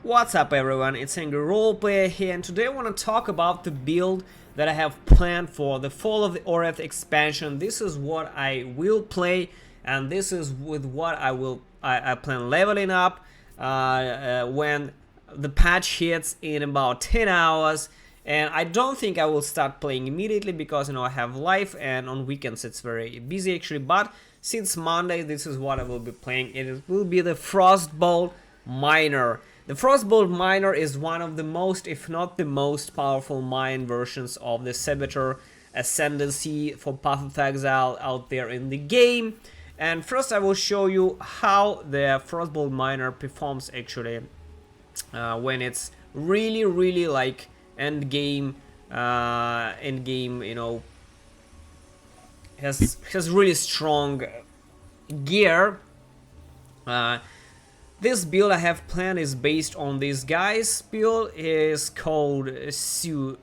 What's up everyone, it's Angry Roleplayer here, and today I want to talk about the build that I have planned for the Fall of the Oriath expansion. This is what I will play, and this is with what I plan leveling up when the patch hits in about 10 hours. And I don't think I will start playing immediately because, I have life, and on weekends it's very busy actually. But since Monday, this is what I will be playing. It will be the Frostbolt Miner. The Frostbolt Miner is one of the most, if not the most powerful mine versions of the Saboteur Ascendancy for Path of Exile out there in the game. And first I will show you how the Frostbolt Miner performs actually when it's really like end game, has really strong gear. This build I have planned is based on this guy's build. Is called Su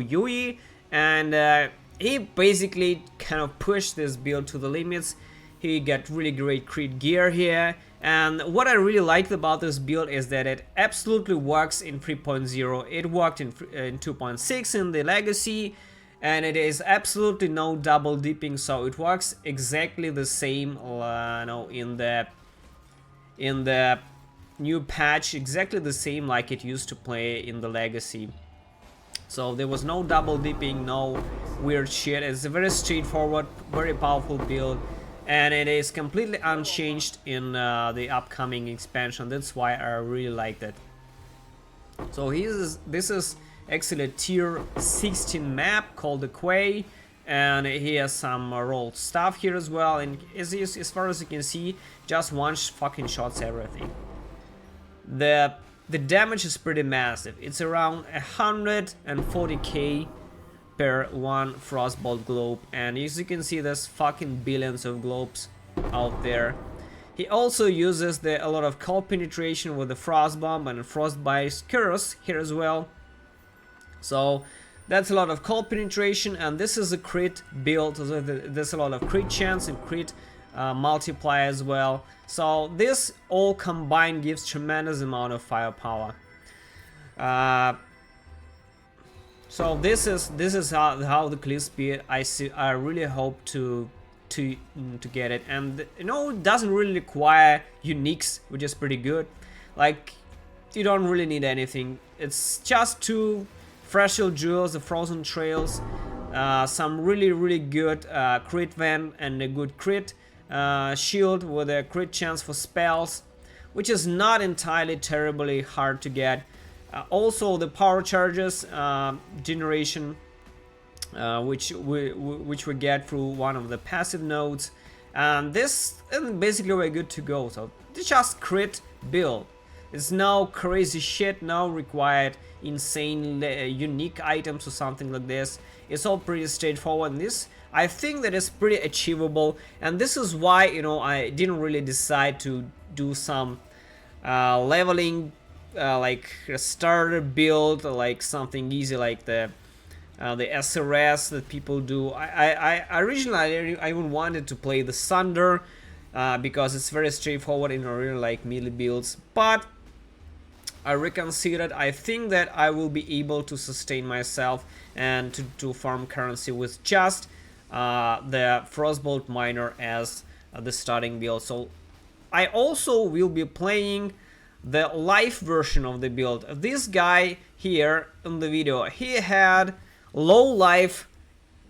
Yui, and he basically kind of pushed this build to the limits. He got really great crit gear here, and what I really liked about this build is that it absolutely works in 3.0. It worked in 2.6 in the Legacy, and it is absolutely no double dipping, so it works exactly the same in the new patch, exactly the same like it used to play in the Legacy. So there was no double dipping, no weird shit. It's a very straightforward, very powerful build, and it is completely unchanged in the upcoming expansion. That's why I really liked it. So this is actually a tier 16 map called the Quay, and he has some rolled stuff here as well, and as far as you can see, just one fucking shots everything. The damage is pretty massive. It's around 140k per one Frostbolt globe, and as you can see, there's fucking billions of globes out there. He also uses a lot of cold penetration with the frost bomb and frostbite curse here as well. So that's a lot of cold penetration, and this is a crit build, so there's a lot of crit chance and crit multiplier as well. So this all combined gives tremendous amount of firepower. So this is how the clear speed I really hope to get it, and it doesn't really require uniques, which is pretty good. Like, you don't really need anything. It's just two fragile jewels, the frozen trails, some really good crit vent, and a good crit shield with a crit chance for spells, which is not entirely terribly hard to get. Also the power charges generation, which we get through one of the passive nodes, and basically we're good to go. So it's just crit build. It's no crazy shit, no required insane unique items or something like this. It's all pretty straightforward, and this I think that is pretty achievable, and this is why I didn't really decide to do some leveling like a starter build, like something easy like the SRS that people do. I originally I even wanted to play the Sunder because it's very straightforward in a really like melee builds, but I reconsidered. I think that I will be able to sustain myself and to farm currency with just the Frostbolt Miner as the starting build. So I also will be playing the life version of the build. This guy here in the video, he had low life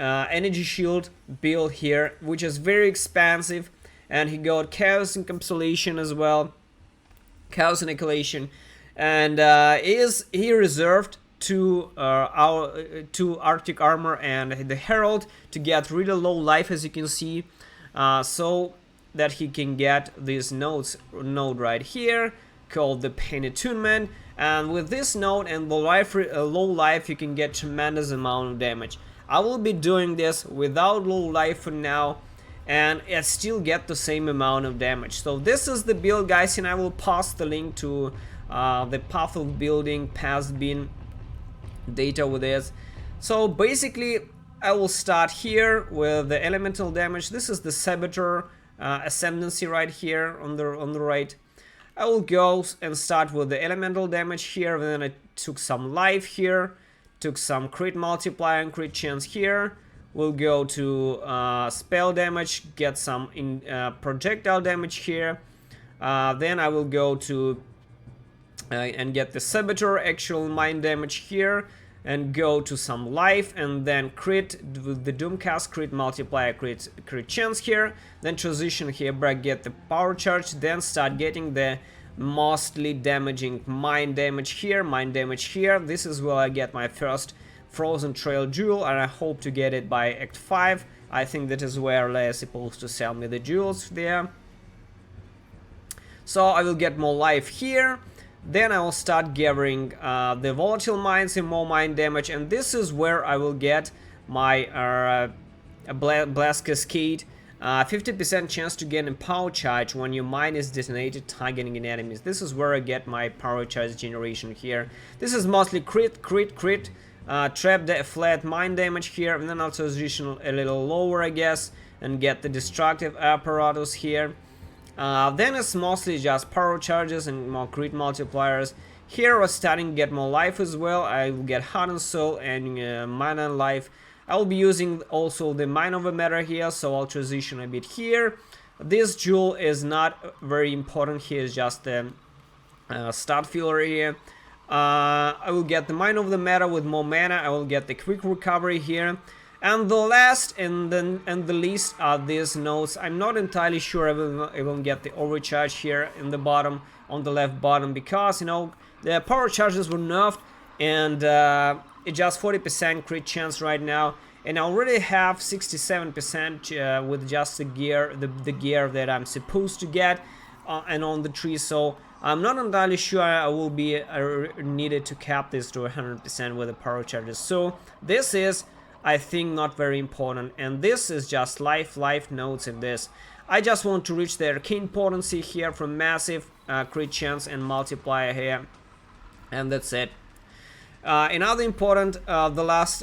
energy shield build here, which is very expansive, and he got chaos encapsulation as well, chaos annihilation. And he reserved two Arctic armor and the Herald to get really low life, as you can see, so that he can get this node right here called the Pain Attunement. And with this node and low life, you can get tremendous amount of damage. I will be doing this without low life for now, and I still get the same amount of damage. So this is the build, guys, and I will post the link to the path of building past bin data with this. So basically I will start here with the elemental damage. This is the Saboteur Ascendancy right here on the right. I will go and start with the elemental damage here, then I took some life here, took some crit multiplier and crit chance here. We'll go to spell damage, get some projectile damage here. Then I will go to and get the Saboteur actual mind damage here, and go to some life, and then crit with the Doomcast, crit multiplier, crit chance here, then transition here back, get the power charge, then start getting the mostly damaging mind damage here. This is where I get my first Frozen Trail jewel, and I hope to get it by Act 5. I think that is where Leia is supposed to sell me the jewels there. So I will get more life here. Then I will start gathering the volatile mines and more mine damage, and this is where I will get my blast cascade. 50% chance to get a power charge when your mine is detonated targeting an enemies. This is where I get my power charge generation here. This is mostly crit, trap the flat mine damage here, and then I'll transition a little lower, I guess, and get the destructive apparatus here. Then it's mostly just power charges and more crit multipliers. Here we're starting to get more life as well. I will get Heart and Soul and Mana and Life. I will be using also the Mine of a Matter here, so I'll transition a bit here. This jewel is not very important here, it's just the start filler here. I will get the Mine of the Matter with more mana. I will get the quick recovery here. And the last and the least are these nodes. I'm not entirely sure I will get the overcharge here in the bottom, on the left bottom, because, you know, the power charges were nerfed, and it's just 40% crit chance right now. And I already have 67% with just the gear, the gear that I'm supposed to get, and on the tree. So I'm not entirely sure I will be needed to cap this to 100% with the power charges. So this is, I think, not very important, and this is just life nodes in this. I just want to reach the arcane potency here from massive crit chance and multiplier here, and that's it. Another important, the last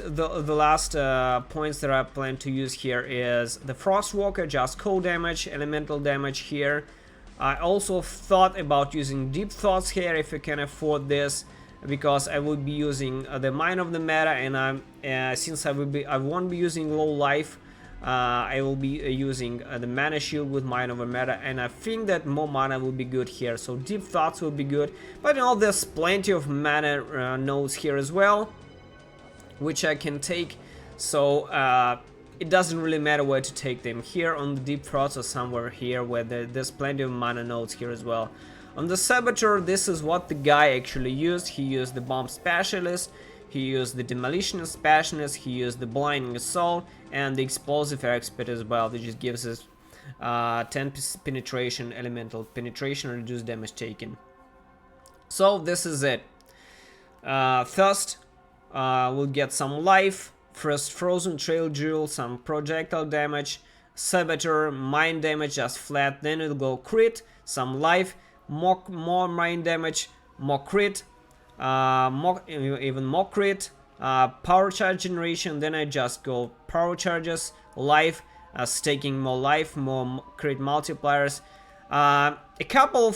points that I plan to use here is the Frostwalker, just cold damage, elemental damage here. I also thought about using Deep Thoughts here if you can afford this, because I will be using the Mine of the Matter, and since I won't be using LowLife, I will be using the Mana Shield with Mine of the Matter, and I think that more mana will be good here. So Deep Thoughts will be good, but you know, there's plenty of mana nodes here as well, which I can take. So it doesn't really matter where to take them, here on the Deep Thoughts or somewhere here where there's plenty of mana nodes here as well. On the Saboteur, this is what the guy actually used. He used the Bomb Specialist, he used the Demolition Specialist, he used the Blinding Assault, and the Explosive Expert as well, which just gives us 10 penetration, elemental penetration, reduced damage taken. So this is it. First, we'll get some life, first Frozen Trail Jewel, some projectile damage, Saboteur, mine damage just flat, then it'll go crit, some life, more mine damage, more crit, even more crit, power charge generation, then I just go power charges, life, staking more life, more crit multipliers. A couple of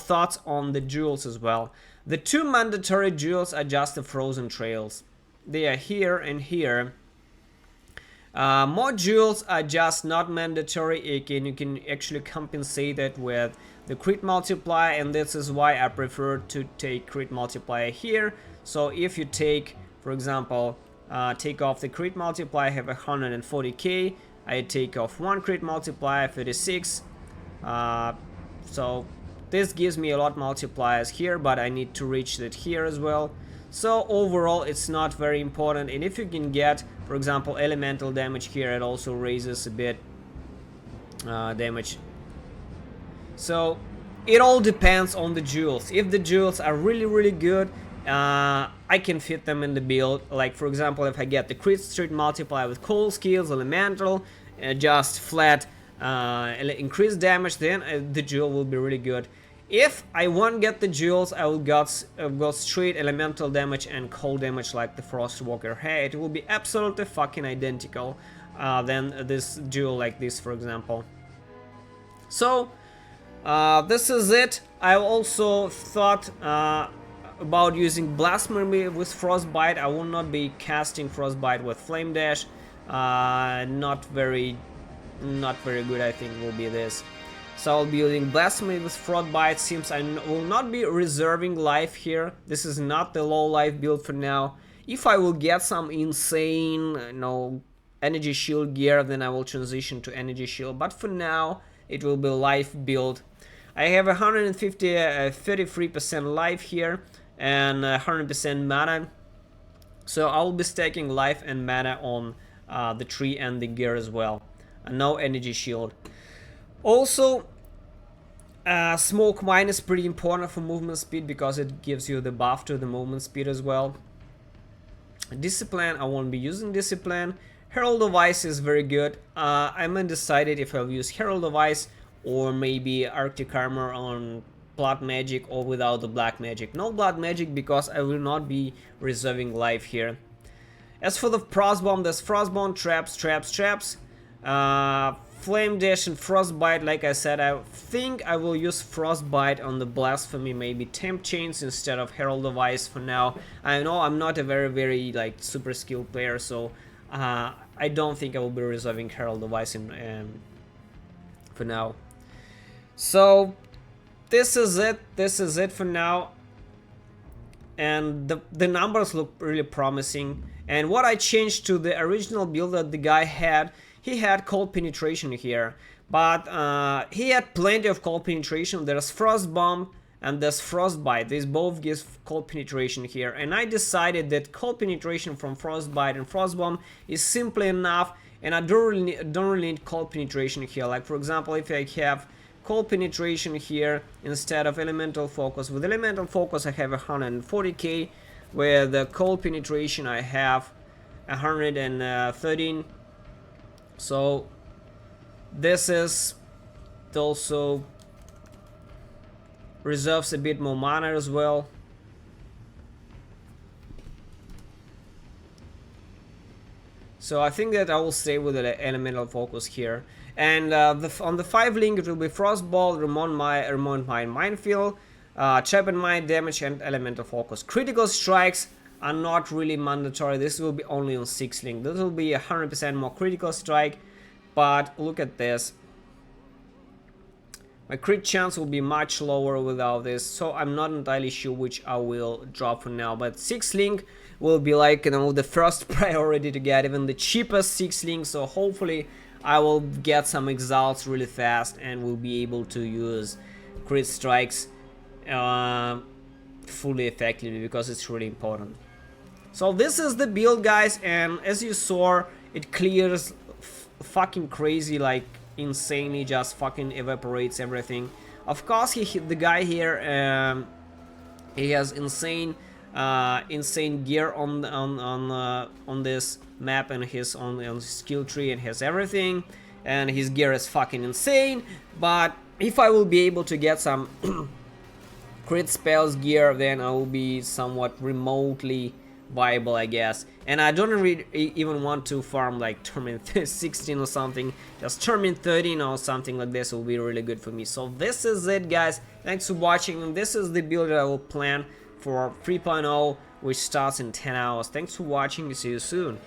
thoughts on the jewels as well. The two mandatory jewels are just the Frozen Trails. They are here and here. More jewels are just not mandatory. You can actually compensate it with the crit multiplier, and this is why I prefer to take crit multiplier here. So if you take, for example, take off the crit multiplier, I have 140k, I take off one crit multiplier, 36. So this gives me a lot multipliers here, but I need to reach it here as well. So overall it's not very important, and if you can get, for example, elemental damage here, it also raises a bit damage. So it all depends on the jewels. If the jewels are really good, I can fit them in the build. Like for example, if I get the crit street multiplier with cold skills, elemental, just flat increased damage, then the jewel will be really good. If I won't get the jewels, I will go straight elemental damage and cold damage like the Frostwalker. Hey, it will be absolutely fucking identical than this jewel like this, for example. So This is it. I also thought about using Blasphemy with Frostbite. I will not be casting Frostbite with Flame Dash. Not very good, I think, will be this. So I'll be using Blasphemy with Frostbite. Seems I will not be reserving life here. This is not the low life build for now. If I will get some insane, energy shield gear, then I will transition to energy shield. But for now, it will be life build. I have 33% life here and 100% mana. So I will be stacking life and mana on the tree and the gear as well. And no energy shield. Also, smoke mine is pretty important for movement speed because it gives you the buff to the movement speed as well. Discipline, I won't be using Discipline. Herald of Ice is very good. I'm undecided if I'll use Herald of Ice or maybe Arctic Armor on Blood Magic or without the Black Magic. No Blood Magic because I will not be reserving life here. As for the Frostbomb, there's Frostbomb, traps. Flame Dash and Frostbite, like I said, I think I will use Frostbite on the Blasphemy, maybe Temp Chains instead of Herald of Ice for now. I know I'm not a very like super skilled player, so I don't think I will be reserving Herald of Ice for now. So this is it for now, and the numbers look really promising. And what I changed to the original build that the guy had, he had cold penetration here, but he had plenty of cold penetration. There's Frostbomb and there's Frostbite. These both give cold penetration here, and I decided that cold penetration from Frostbite and Frostbomb is simply enough, and I don't really need cold penetration here. Like for example, if I have cold penetration here instead of elemental focus, with elemental focus I have 140k, where the cold penetration I have 113. So this is also reserves a bit more mana as well. So I think that I will stay with the elemental focus here. And on the 5 link it will be Frostbolt, Remont Mine, Minefield, Trap and Mine, Damage and elemental focus. Critical strikes are not really mandatory. This will be only on 6 link. This will be 100% more critical strike, but look at this. My crit chance will be much lower without this, so I'm not entirely sure which I will drop for now. But 6 link will be like, the first priority to get, even the cheapest 6 link. So hopefully I will get some exiles really fast and will be able to use crit strikes fully effectively, because it's really important. So this is the build, guys, and as you saw, it clears fucking crazy, like insanely, just fucking evaporates everything. Of course, the guy here, he has insane gear on this map, and his on his skill tree, and has everything, and his gear is fucking insane. But if I will be able to get some crit spells gear, then I will be somewhat remotely viable, I guess. And I don't really even want to farm like Torment 16 or something. Just Torment 13 or something like this will be really good for me. So this is it, guys. Thanks for watching, and this is the build that I will plan for 3.0, which starts in 10 hours. Thanks for watching. See you soon.